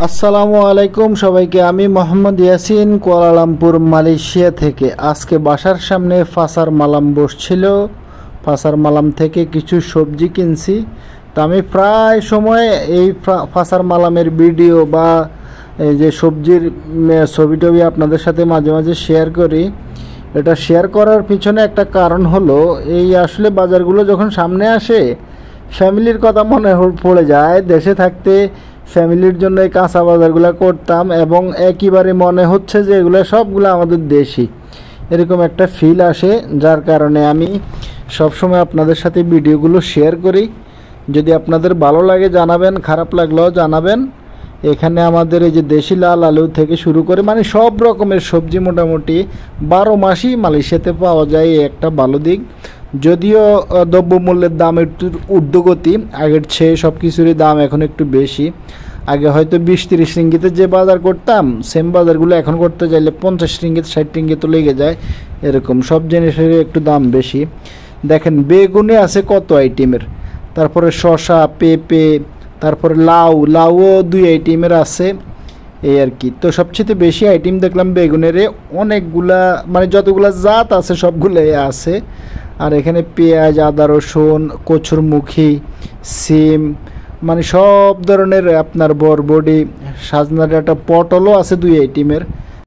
আসসালামু আলাইকুম সবাইকে। আমি মোহাম্মদ ইয়াসিন, কুয়ালালামপুর মালয়েশিয়া থেকে। আজকে বাসার সামনে ফাসার মালাম বসছিল। ফাসার মালাম থেকে কিছু সবজি কিনছি। তো আমি প্রায় সময় এই ফাসার মালামের ভিডিও বা এই যে সবজির ছবি টবি আপনাদের সাথে মাঝে মাঝে শেয়ার করি। এটা শেয়ার করার পিছনে একটা কারণ হলো, এই আসলে বাজারগুলো যখন সামনে আসে ফ্যামিলির কথা মনে পড়ে যায়। দেশে থাকতে ফ্যামিলির জন্য এই কাঁচা বাজারগুলো করতাম এবং একইবারে মনে হচ্ছে যে এগুলো সবগুলো আমাদের দেশি, এরকম একটা ফিল আসে। যার কারণে আমি সবসময় আপনাদের সাথে ভিডিওগুলো শেয়ার করি। যদি আপনাদের ভালো লাগে জানাবেন, খারাপ লাগলেও জানাবেন। এখানে আমাদের এই যে দেশি লাল আলু থেকে শুরু করে মানে সব রকমের সবজি মোটামুটি 12 মাসই মালয়েশিয়াতে পাওয়া যায়, এই একটা ভালো দিক। যদিও দ্রব্যমূল্যের দাম একটু ঊর্ধ্বগতি, আগের চেয়ে সব কিছুরই দাম এখন একটু বেশি। আগে হয়তো 20-30 রিঙ্গিতে যে বাজার করতাম, সেম বাজারগুলো এখন করতে চাইলে 50 রিঙ্গিত 60 রিঙ্গিত লেগে যায়। এরকম সব জিনিসের একটু দাম বেশি। দেখেন বেগুনে আছে কত আইটেমের, তারপরে শসা, পেঁপে, তারপরে লাউও 2 আইটেমের আছে, এই আর কি। তো সবচেয়ে বেশি আইটেম দেখলাম বেগুনের, অনেকগুলা মানে যতগুলা জাত আছে সবগুলোই আছে। আর এখানে পেঁয়াজ, আদা, রসুন, কচুরমুখী, সিম, মানে সব ধরনের আপনার বরবটি, সাজনা ডাঁটা, পটলও আছে 2 আইটেমের।